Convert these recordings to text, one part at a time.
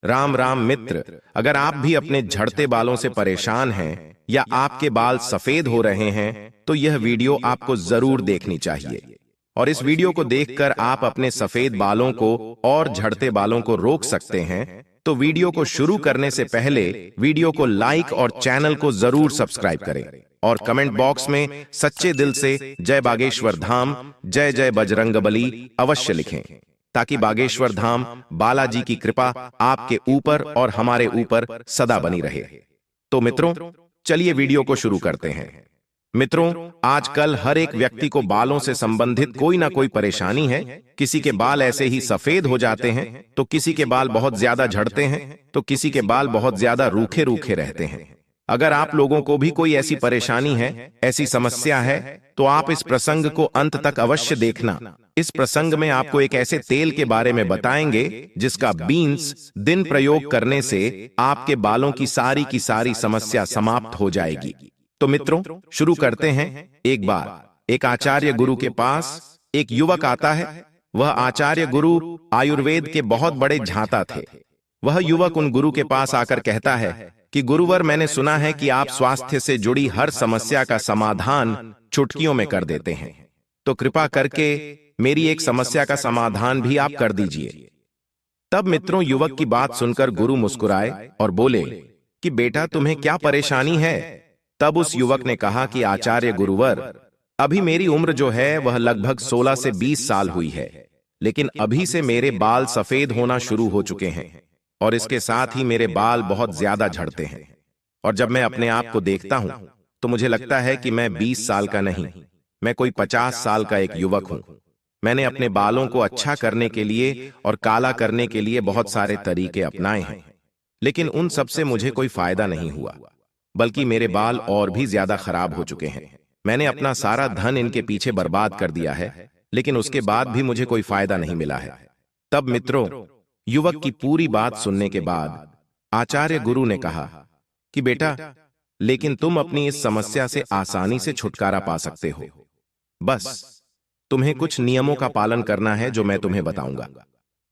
राम राम मित्र। अगर आप भी अपने झड़ते बालों से परेशान हैं या आपके बाल सफेद हो रहे हैं तो यह वीडियो आपको जरूर देखनी चाहिए। और इस वीडियो को देखकर आप अपने सफेद बालों को और झड़ते बालों को रोक सकते हैं। तो वीडियो को शुरू करने से पहले वीडियो को लाइक और चैनल को जरूर सब्सक्राइब करें और कमेंट बॉक्स में सच्चे दिल से जय बागेश्वर धाम, जय जय बजरंगबली अवश्य लिखें, ताकि बागेश्वर धाम बालाजी की कृपा आपके ऊपर और हमारे ऊपर सदा बनी रहे। तो मित्रों, चलिए वीडियो को शुरू करते हैं। मित्रों, आजकल हर एक व्यक्ति को बालों से संबंधित कोई ना कोई परेशानी है। किसी के बाल ऐसे ही सफेद हो जाते हैं, तो किसी के बाल बहुत ज्यादा झड़ते हैं, तो किसी के बाल बहुत ज्यादा रूखे रूखे रहते हैं। अगर आप लोगों को भी कोई ऐसी परेशानी है, ऐसी समस्या है, तो आप इस प्रसंग को अंत तक अवश्य देखना। इस प्रसंग में आपको एक ऐसे तेल के बारे में बताएंगे जिसका 20 दिन प्रयोग करने से आपके बालों की सारी समस्या समाप्त हो जाएगी। तो मित्रों, शुरू करते हैं। एक बार एक आचार्य गुरु के पास एक युवक आता है। वह आचार्य गुरु आयुर्वेद के बहुत बड़े झांता थे। वह युवक उन गुरु के पास आकर कहता है कि गुरुवर, मैंने सुना है कि आप स्वास्थ्य से जुड़ी हर समस्या का समाधान चुटकियों में कर देते हैं, तो कृपा करके मेरी एक समस्या का समाधान भी आप कर दीजिए। तब मित्रों, युवक की बात सुनकर गुरु मुस्कुराए और बोले कि बेटा, तुम्हें क्या परेशानी है? तब उस युवक ने कहा कि आचार्य गुरुवर, अभी मेरी उम्र जो है वह लगभग 16 से 20 साल हुई है, लेकिन अभी से मेरे बाल सफेद होना शुरू हो चुके हैं और इसके साथ ही मेरे बाल बहुत ज्यादा झड़ते हैं। और जब मैं अपने आप को देखता हूं तो मुझे लगता है कि मैं 20 साल का नहीं, मैं कोई 50 साल का एक युवक हूं। मैंने अपने बालों को अच्छा करने के लिए और काला करने के लिए बहुत सारे तरीके अपनाए हैं, लेकिन उन सब से मुझे कोई फायदा नहीं हुआ, बल्कि मेरे बाल और भी ज्यादा खराब हो चुके हैं। मैंने अपना सारा धन इनके पीछे बर्बाद कर दिया है, लेकिन उसके बाद भी मुझे कोई फायदा नहीं मिला है। तब मित्रों, युवक की पूरी बात सुनने के बाद आचार्य गुरु ने कहा कि बेटा, लेकिन तुम अपनी इस समस्या से आसानी से छुटकारा पा सकते हो। बस तुम्हें कुछ नियमों का पालन करना है जो मैं तुम्हें बताऊंगा।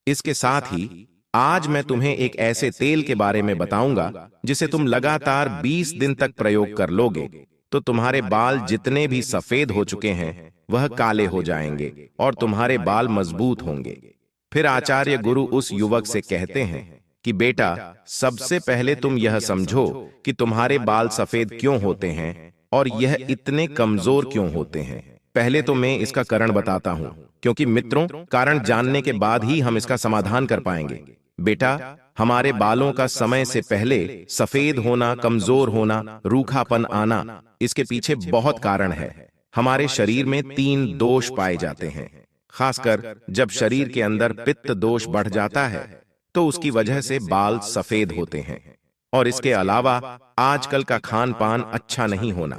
इसके साथ ही आज मैं तुम्हें एक ऐसे तेल के बारे में बताऊंगा जिसे तुम लगातार 20 दिन तक प्रयोग कर लोगे तो तुम्हारे बाल जितने भी सफेद हो चुके हैं वह काले हो जाएंगे और तुम्हारे बाल मजबूत होंगे। फिर आचार्य गुरु उस युवक से कहते हैं कि बेटा, सबसे पहले तुम यह समझो कि तुम्हारे बाल सफेद क्यों होते हैं और यह इतने कमजोर क्यों होते हैं। पहले तो मैं इसका कारण बताता हूं, क्योंकि मित्रों, कारण जानने के बाद ही हम इसका समाधान कर पाएंगे। बेटा, हमारे बालों का समय से पहले सफेद होना, कमजोर होना, रूखापन आना, इसके पीछे बहुत कारण है। हमारे शरीर में 3 दोष पाए जाते हैं। खासकर जब शरीर के अंदर पित्त दोष बढ़ जाता है तो उसकी वजह से बाल सफेद होते हैं। और इसके अलावा आजकल का खान पान अच्छा नहीं होना,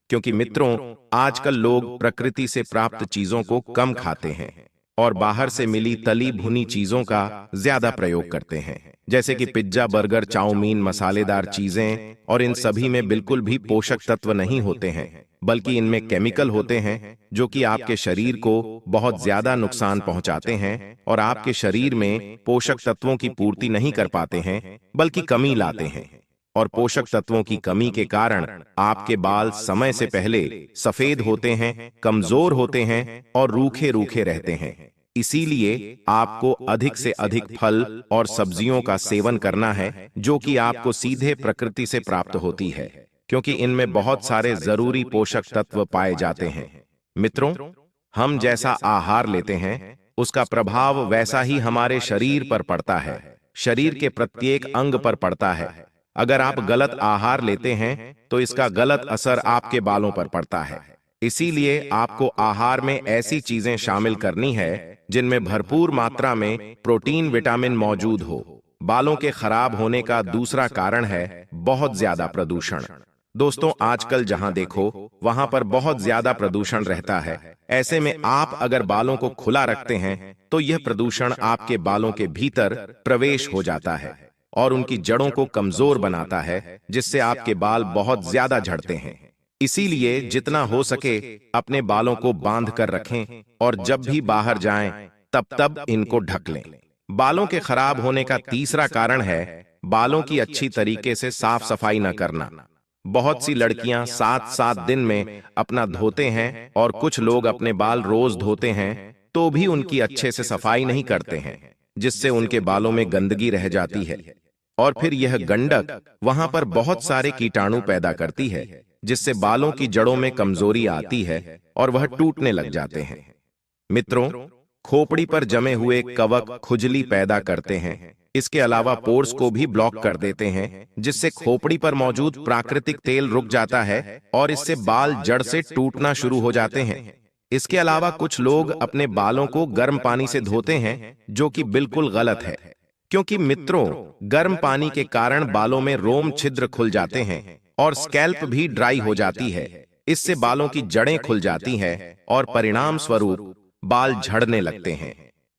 क्योंकि मित्रों, आजकल लोग प्रकृति से प्राप्त चीजों को कम खाते हैं और बाहर से मिली तली भुनी चीजों का ज्यादा प्रयोग करते हैं, जैसे कि पिज्जा, बर्गर, चाउमीन, मसालेदार चीजें। और इन सभी में बिल्कुल भी पोषक तत्व नहीं होते हैं, बल्कि इनमें केमिकल होते हैं जो कि आपके शरीर को बहुत ज्यादा नुकसान पहुंचाते हैं और आपके शरीर में पोषक तत्वों की पूर्ति नहीं कर पाते हैं, बल्कि कमी लाते हैं। और पोषक तत्वों की कमी के कारण आपके बाल समय से पहले सफेद होते हैं, कमजोर होते हैं और रूखे रूखे रहते हैं। इसीलिए आपको अधिक से अधिक फल और सब्जियों का सेवन करना है, जो कि आपको सीधे प्रकृति से प्राप्त होती है, क्योंकि इनमें बहुत सारे जरूरी पोषक तत्व पाए जाते हैं। मित्रों, हम जैसा आहार लेते हैं उसका प्रभाव वैसा ही हमारे शरीर पर पड़ता है, शरीर के प्रत्येक अंग पर पड़ता है। अगर आप गलत आहार लेते हैं तो इसका गलत असर आपके बालों पर पड़ता है। इसीलिए आपको आहार में ऐसी चीजें शामिल करनी है जिनमें भरपूर मात्रा में प्रोटीन, विटामिन मौजूद हो। बालों के खराब होने का दूसरा कारण है बहुत ज्यादा प्रदूषण। दोस्तों, आजकल जहां देखो वहां पर बहुत ज्यादा प्रदूषण रहता है। ऐसे में आप अगर बालों को खुला रखते हैं तो यह प्रदूषण आपके बालों के भीतर प्रवेश हो जाता है और उनकी जड़ों को कमजोर बनाता है, जिससे आपके बाल बहुत ज्यादा झड़ते हैं। इसीलिए जितना हो सके अपने बालों को बांध कर रखें और जब भी बाहर जाएं तब इनको ढक लें। बालों के खराब होने का तीसरा कारण है बालों की अच्छी तरीके से साफ सफाई न करना। बहुत सी लड़कियां 7-7 दिन में अपना धोते हैं और कुछ लोग अपने बाल रोज धोते हैं तो भी उनकी अच्छे से सफाई नहीं करते हैं, जिससे उनके बालों में गंदगी रह जाती है और फिर यह गंडक वहां पर बहुत सारे कीटाणु पैदा करती है, जिससे बालों की जड़ों में कमजोरी आती है और वह टूटने लग जाते हैं। मित्रों, खोपड़ी पर जमे हुए कवक खुजली पैदा करते हैं। इसके अलावा पोर्स को भी ब्लॉक कर देते हैं, जिससे खोपड़ी पर मौजूद प्राकृतिक तेल रुक जाता है और इससे बाल जड़ से टूटना शुरू हो जाते हैं। इसके अलावा कुछ लोग अपने बालों को गर्म पानी से धोते हैं, जो कि बिल्कुल गलत है, क्योंकि मित्रों, गर्म पानी के कारण बालों में रोम छिद्र खुल जाते हैं और स्कैल्प भी ड्राई हो जाती है। इससे बालों की जड़ें खुल जाती हैं और परिणाम स्वरूप बाल झड़ने लगते हैं।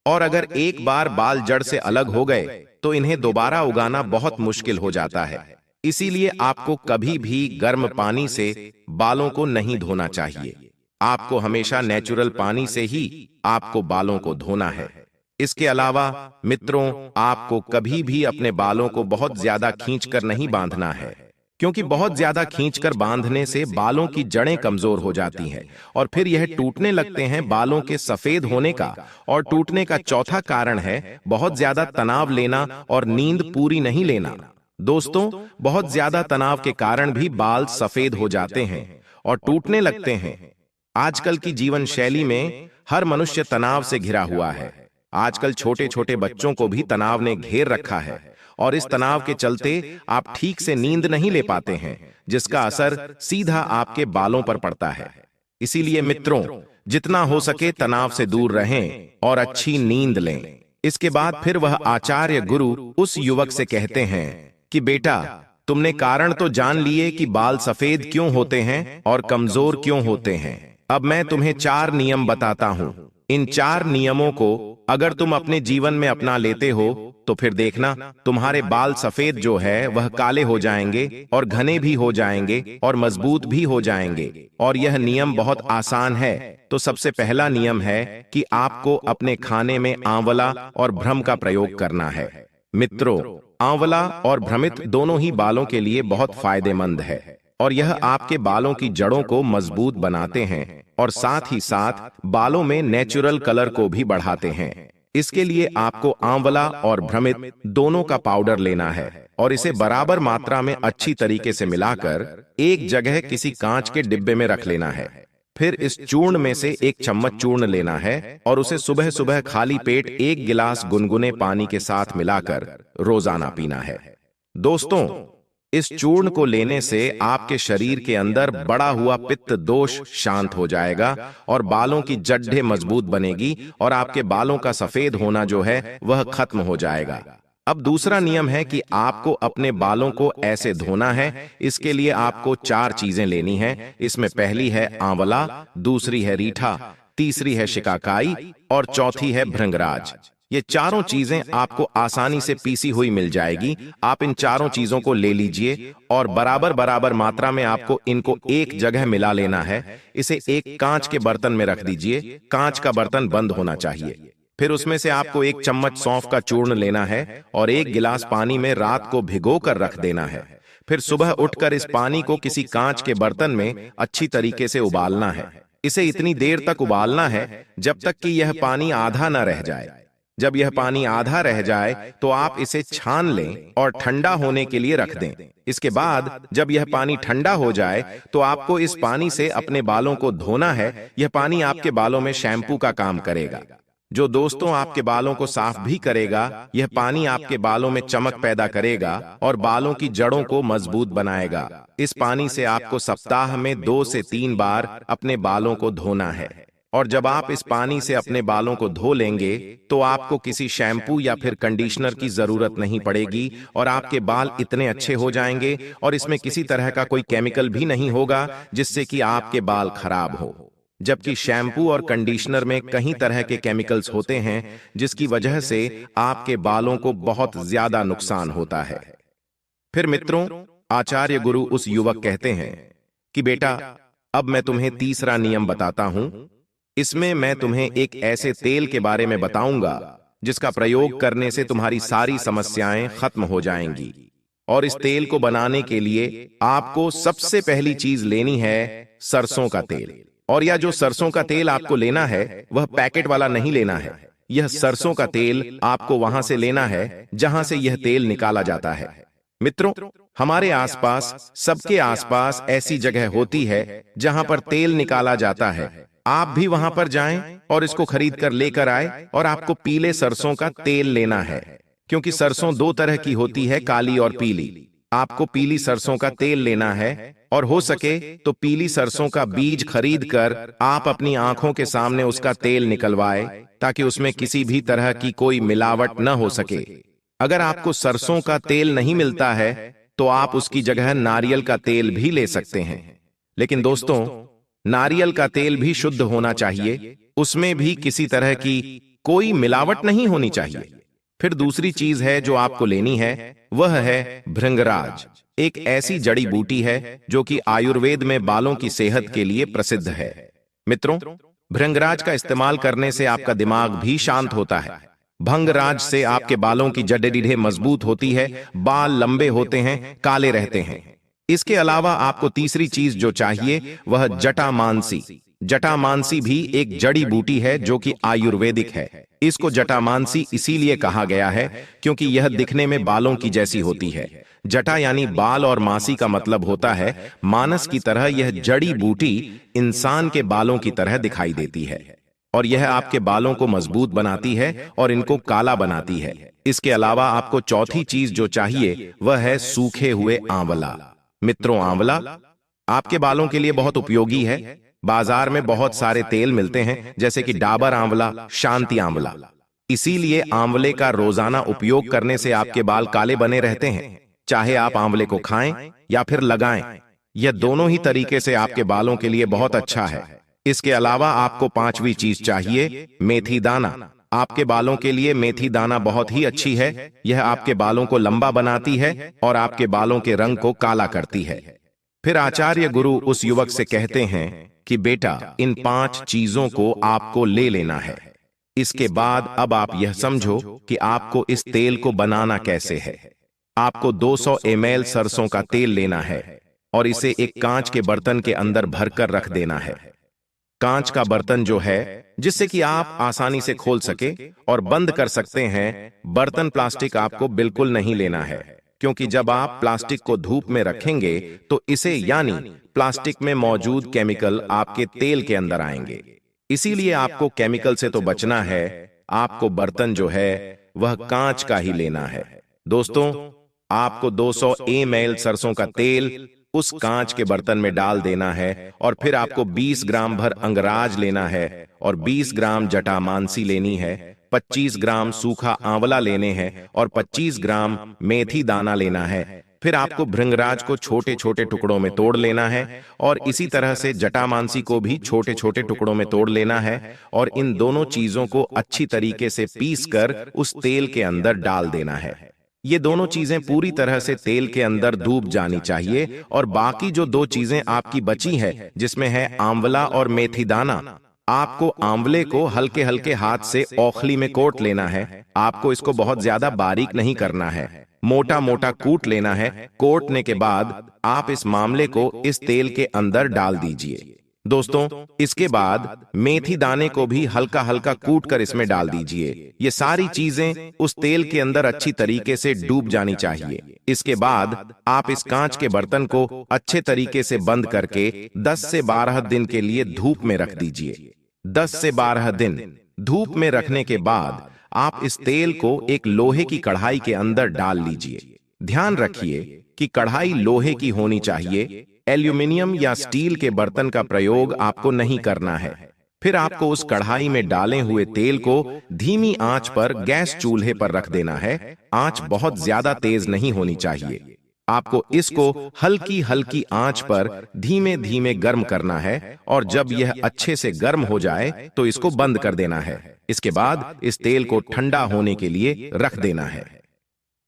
और अगर एक बार बाल जड़ से अलग हो गए तो इन्हें दोबारा उगाना बहुत मुश्किल हो जाता है। इसीलिए आपको कभी भी गर्म पानी से बालों को नहीं धोना चाहिए। आपको हमेशा नेचुरल पानी से ही आपको बालों को धोना है। इसके अलावा मित्रों, आपको कभी भी अपने बालों को बहुत ज्यादा खींचकर नहीं बांधना है, क्योंकि बहुत ज्यादा खींचकर बांधने से बालों की जड़ें कमजोर हो जाती हैं और फिर यह टूटने लगते हैं। बालों के सफेद होने का और टूटने का चौथा कारण है बहुत ज्यादा तनाव लेना और नींद पूरी नहीं लेना। दोस्तों, बहुत ज्यादा तनाव के कारण भी बाल सफेद हो जाते हैं और टूटने लगते हैं। आजकल की जीवन शैली में हर मनुष्य तनाव से घिरा हुआ है। आजकल छोटे छोटे बच्चों को भी तनाव ने घेर रखा है और इस तनाव के चलते आप ठीक से नींद नहीं ले पाते हैं, जिसका असर सीधा आपके बालों पर पड़ता है। इसीलिए मित्रों, जितना हो सके तनाव से दूर रहें और अच्छी नींद लें। इसके बाद फिर वह आचार्य गुरु उस युवक से कहते हैं कि बेटा, तुमने कारण तो जान लिए कि बाल सफेद क्यों होते हैं और कमजोर क्यों होते हैं। अब मैं तुम्हें 4 नियम बताता हूं। इन 4 नियमों को अगर तुम अपने जीवन में अपना लेते हो तो फिर देखना, तुम्हारे बाल सफेद जो है वह काले हो जाएंगे और घने भी हो जाएंगे और मजबूत भी हो जाएंगे। और यह नियम बहुत आसान है। तो सबसे पहला नियम है कि आपको अपने खाने में आंवला और भ्रम का प्रयोग करना है। मित्रों, आंवला और भ्रमित दोनों ही बालों के लिए बहुत फायदेमंद है और यह आपके बालों की जड़ों को मजबूत बनाते हैं और साथ ही साथ बालों में नेचुरल कलर को भी बढ़ाते हैं। इसके लिए आपको आंवला और भ्रमित दोनों का पाउडर लेना है और इसे बराबर मात्रा में अच्छी तरीके से मिलाकर एक जगह किसी कांच के डिब्बे में रख लेना है। फिर इस चूर्ण में से 1 चम्मच चूर्ण लेना है और उसे सुबह सुबह खाली पेट 1 गिलास गुनगुने पानी के साथ मिलाकर रोजाना पीना है। दोस्तों, इस चूर्ण को लेने से आपके शरीर के अंदर बड़ा हुआ पित्त दोष शांत हो जाएगा और बालों की जड़ें मजबूत बनेगी और आपके बालों का सफेद होना जो है वह खत्म हो जाएगा। अब दूसरा नियम है कि आपको अपने बालों को ऐसे धोना है। इसके लिए आपको 4 चीजें लेनी हैं। इसमें पहली है आंवला, दूसरी है रीठा, तीसरी है शिकाकाई और चौथी है भृंगराज। ये चारों चीजें आपको आसानी से पीसी हुई मिल जाएगी। आप इन चारों चीजों को ले लीजिए और बराबर बराबर मात्रा में आपको इनको एक जगह मिला लेना है। इसे एक कांच के बर्तन में रख दीजिए। कांच का बर्तन बंद होना चाहिए। फिर उसमें से आपको 1 चम्मच सौंफ का चूर्ण लेना है और 1 गिलास पानी में रात को भिगो कर रख देना है। फिर सुबह उठकर इस पानी को किसी कांच के बर्तन में अच्छी तरीके से उबालना है। इसे इतनी देर तक उबालना है जब तक कि यह पानी आधा न रह जाए। जब यह पानी आधा रह जाए तो आप इसे छान लें और ठंडा होने के लिए रख दें। इसके बाद जब यह पानी ठंडा हो जाए तो आपको इस पानी से अपने बालों को धोना है। यह पानी आपके बालों में शैम्पू का काम करेगा, जो दोस्तों आपके बालों को साफ भी करेगा। यह पानी आपके बालों में चमक पैदा करेगा और बालों की जड़ों को मजबूत बनाएगा। इस पानी से आपको सप्ताह में 2 से 3 बार अपने बालों को धोना है और जब आप इस पानी से अपने बालों को धो लेंगे तो आपको किसी शैम्पू या फिर कंडीशनर की जरूरत नहीं पड़ेगी और आपके बाल इतने अच्छे हो जाएंगे और इसमें किसी तरह का कोई केमिकल भी नहीं होगा जिससे कि आपके बाल खराब हो। जबकि शैम्पू और कंडीशनर में कई तरह के केमिकल्स होते हैं जिसकी वजह से आपके बालों को बहुत ज्यादा नुकसान होता है। फिर मित्रों, आचार्य गुरु उस युवक कहते हैं कि बेटा, अब मैं तुम्हें तीसरा नियम बताता हूं। इसमें मैं तुम्हें एक ऐसे तेल के बारे में बताऊंगा जिसका प्रयोग करने से तुम्हारी सारी समस्याएं खत्म हो जाएंगी। और इस तेल को बनाने के लिए आपको सबसे पहली चीज लेनी है सरसों का तेल। और यह जो सरसों का तेल आपको लेना है वह पैकेट वाला नहीं लेना है। यह सरसों का तेल आपको वहां से लेना है जहां से यह तेल निकाला जाता है। मित्रों, हमारे आसपास, सबके आसपास ऐसी जगह होती है जहां पर तेल निकाला जाता है। आप भी वहां पर जाएं और इसको खरीद कर लेकर आए। और आपको पीले सरसों का तेल लेना है, क्योंकि सरसों दो तरह की होती है, काली और पीली। आपको पीली सरसों का तेल लेना है और हो सके तो पीली सरसों का बीज खरीद कर आप अपनी आंखों के सामने उसका तेल निकलवाए, ताकि उसमें किसी भी तरह की कोई मिलावट न हो सके। अगर आपको सरसों का तेल नहीं मिलता है तो आप उसकी जगह नारियल का तेल भी ले सकते हैं। लेकिन दोस्तों, नारियल का तेल भी शुद्ध होना चाहिए, उसमें भी किसी तरह की कोई मिलावट नहीं होनी चाहिए। फिर दूसरी चीज है जो आपको लेनी है, वह है भृंगराज। एक ऐसी जड़ी बूटी है जो कि आयुर्वेद में बालों की सेहत के लिए प्रसिद्ध है। मित्रों, भृंगराज का इस्तेमाल करने से आपका दिमाग भी शांत होता है। भृंगराज से आपके बालों की जड़ें मजबूत होती है, बाल लंबे होते हैं, काले रहते हैं। इसके अलावा आपको तीसरी चीज जो चाहिए वह जटामांसी। जटामांसी भी एक जड़ी बूटी है जो कि आयुर्वेदिक है। इसको जटामांसी इसीलिए कहा गया है क्योंकि यह दिखने में बालों की जैसी होती है। जटा यानी बाल और मासी का मतलब होता है मानस की तरह। यह जड़ी बूटी इंसान के बालों की तरह दिखाई देती है और यह आपके बालों को मजबूत बनाती है और इनको काला बनाती है। इसके अलावा आपको चौथी चीज जो चाहिए वह है सूखे हुए आंवला। मित्रों, आंवला आपके बालों के लिए बहुत उपयोगी है। बाजार में बहुत सारे तेल मिलते हैं, जैसे कि डाबर आंवला, शांति आंवला। इसीलिए आंवले का रोजाना उपयोग करने से आपके बाल काले बने रहते हैं। चाहे आप आंवले को खाएं या फिर लगाएं, यह दोनों ही तरीके से आपके बालों के लिए बहुत अच्छा है। इसके अलावा आपको पांचवी चीज चाहिए, मेथी दाना। आपके बालों के लिए मेथी दाना बहुत ही अच्छी है। यह आपके बालों को लंबा बनाती है और आपके बालों के रंग को काला करती है। फिर आचार्य गुरु उस युवक से कहते हैं कि बेटा, इन 5 चीजों को आपको ले लेना है। इसके बाद अब आप यह समझो कि आपको इस तेल को बनाना कैसे है। आपको 200 ml सरसों का तेल लेना है और इसे एक कांच के बर्तन के अंदर भरकर रख देना है। कांच का बर्तन जो है जिससे कि आप आसानी से खोल सके और बंद कर सकते हैं। बर्तन प्लास्टिक आपको बिल्कुल नहीं लेना है, क्योंकि जब आप प्लास्टिक को धूप में रखेंगे तो इसे यानी प्लास्टिक में मौजूद केमिकल आपके तेल के अंदर आएंगे। इसीलिए आपको केमिकल से तो बचना है। आपको बर्तन जो है वह कांच का ही लेना है। दोस्तों, आपको 200 ml सरसों का तेल उस कांच के बर्तन में डाल देना है और फिर आपको 20 ग्राम भर अंगराज लेना है और 20 ग्राम जटामांसी लेनी है, 25 ग्राम सूखा आंवला लेने हैं और 25 ग्राम मेथी दाना लेना है। फिर आपको भृंगराज को छोटे छोटे टुकड़ों में तोड़ लेना है और इसी तरह से जटामांसी को भी छोटे छोटे टुकड़ों में तोड़ लेना है और इन दोनों चीजों को अच्छी तरीके से पीसकर उस तेल के अंदर डाल देना है। ये दोनों चीजें पूरी तरह से तेल के अंदर डूब जानी चाहिए और बाकी जो 2 चीजें आपकी बची है, जिसमें है आंवला और मेथी दाना, आपको आंवले को हल्के हल्के हाथ से औखली में कोट लेना है। आपको इसको बहुत ज्यादा बारीक नहीं करना है, मोटा मोटा कूट लेना है। कोटने के बाद आप इस मामले को इस तेल के अंदर डाल दीजिए। दोस्तों, इसके बाद मेथी दाने को भी हल्का हल्का कूट कर इसमें डाल दीजिए। ये सारी चीजें उस तेल के अंदर अच्छी तरीके से डूब जानी चाहिए। इसके बाद आप इस कांच के बर्तन को अच्छे तरीके से बंद करके 10 से 12 दिन के लिए धूप में रख दीजिए। 10 से 12 दिन धूप में रखने के बाद आप इस तेल को एक लोहे की कढ़ाई के अंदर डाल लीजिए। ध्यान रखिए कि कढ़ाई लोहे की होनी चाहिए। एल्यूमिनियम या स्टील के बर्तन का प्रयोग आपको नहीं करना है। फिर आपको उस कढ़ाई में डाले हुए तेल को धीमी आंच पर गैस चूल्हे पर रख देना है। आंच बहुत ज्यादा तेज नहीं होनी चाहिए। आपको इसको हल्की हल्की आंच पर धीमे धीमे गर्म करना है और जब यह अच्छे से गर्म हो जाए तो इसको बंद कर देना है। इसके बाद इस तेल को ठंडा होने के लिए रख देना है।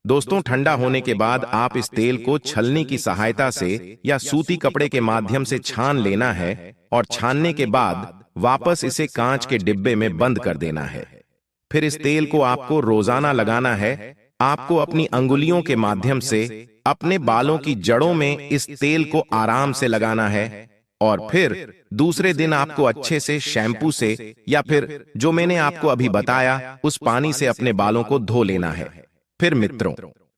दोस्तों, ठंडा होने के बाद आप इस तेल को छलनी की सहायता से या सूती कपड़े के माध्यम से छान लेना है और छानने के बाद वापस इसे कांच के डिब्बे में बंद कर देना है। फिर इस तेल को आपको रोजाना लगाना है। आपको अपनी अंगुलियों के माध्यम से अपने बालों की जड़ों में इस तेल को आराम से लगाना है और फिर दूसरे दिन आपको अच्छे से शैम्पू से या फिर जो मैंने आपको अभी बताया उस पानी से अपने बालों को धो लेना है। फिर मित्रों,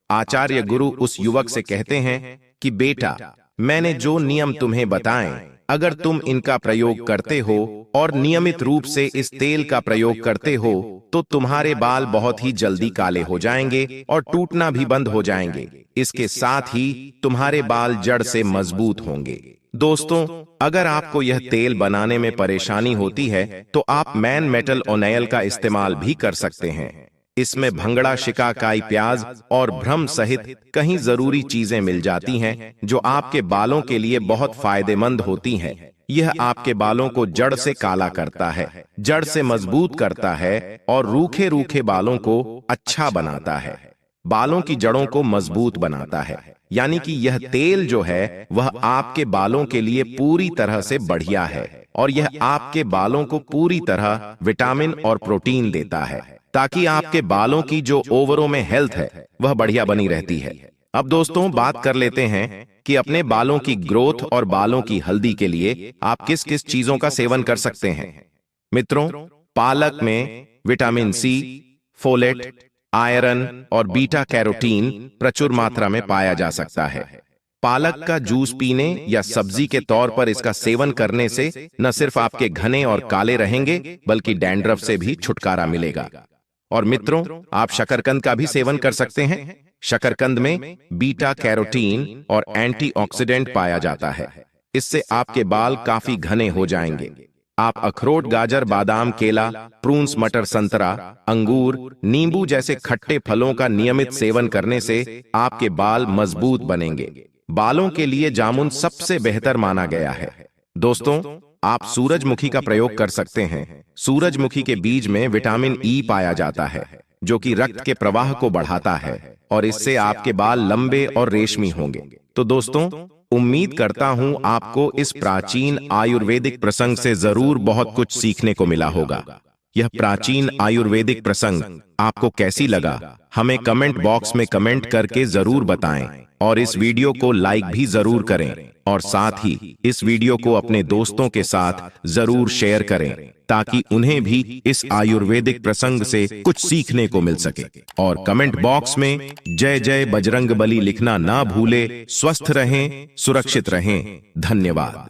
आचार्य गुरु उस युवक से कहते हैं कि बेटा, मैंने जो नियम तुम्हें बताएं, अगर तुम इनका प्रयोग करते हो और नियमित रूप से इस तेल का प्रयोग करते हो तो तुम्हारे बाल बहुत ही जल्दी काले हो जाएंगे और टूटना भी बंद हो जाएंगे। इसके साथ ही तुम्हारे बाल जड़ से मजबूत होंगे। दोस्तों, अगर आपको यह तेल बनाने में परेशानी होती है तो आप मैन मेटल ओनेल का इस्तेमाल भी कर सकते हैं। इसमें भंगड़ा, शिकाकाई प्याज और भ्रम सहित कई जरूरी चीजें मिल जाती हैं जो आपके बालों के लिए बहुत फायदेमंद होती हैं। यह आपके बालों को जड़ से काला करता है, जड़ से मजबूत करता है और रूखे रूखे बालों को अच्छा बनाता है, बालों की जड़ों को मजबूत बनाता है। यानी कि यह तेल जो है वह आपके बालों के लिए पूरी तरह से बढ़िया है और यह आपके बालों को पूरी तरह विटामिन और प्रोटीन देता है ताकि आपके बालों की जो ओवरों में हेल्थ है वह बढ़िया बनी रहती है। अब दोस्तों, बात कर लेते हैं कि अपने बालों की ग्रोथ और बालों की हल्दी के लिए आप किस किस चीजों का सेवन कर सकते हैं। मित्रों, पालक में विटामिन सी, फोलेट, आयरन और बीटा कैरोटीन प्रचुर मात्रा में पाया जा सकता है। पालक का जूस पीने या सब्जी के तौर पर इसका सेवन करने से न सिर्फ आपके घने और काले रहेंगे बल्कि डैंड्रफ से भी छुटकारा मिलेगा। और मित्रों, आप शकरकंद का भी सेवन कर सकते हैं। शकरकंद में बीटा कैरोटीन और एंटीऑक्सीडेंट पाया जाता है। इससे आपके बाल काफी घने हो जाएंगे। आप अखरोट, गाजर, बादाम, केला, प्रून्स, मटर, संतरा, अंगूर, नींबू जैसे खट्टे फलों का नियमित सेवन करने से आपके बाल मजबूत बनेंगे। बालों के लिए जामुन सबसे बेहतर माना गया है। दोस्तों, आप सूरजमुखी का प्रयोग कर सकते हैं। सूरजमुखी के बीज में विटामिन ई पाया जाता है जो कि रक्त के प्रवाह को बढ़ाता है और इससे आपके बाल लंबे और रेशमी होंगे। तो दोस्तों, उम्मीद करता हूं आपको इस प्राचीन आयुर्वेदिक प्रसंग से जरूर बहुत कुछ सीखने को मिला होगा। यह प्राचीन आयुर्वेदिक प्रसंग आपको कैसी लगा, हमें कमेंट बॉक्स में कमेंट करके जरूर बताएं और इस वीडियो को लाइक भी जरूर करें और साथ ही इस वीडियो को अपने दोस्तों के साथ जरूर शेयर करें ताकि उन्हें भी इस आयुर्वेदिक प्रसंग से कुछ सीखने को मिल सके। और कमेंट बॉक्स में जय जय बजरंगबली लिखना ना भूले। स्वस्थ रहें, सुरक्षित रहें। धन्यवाद।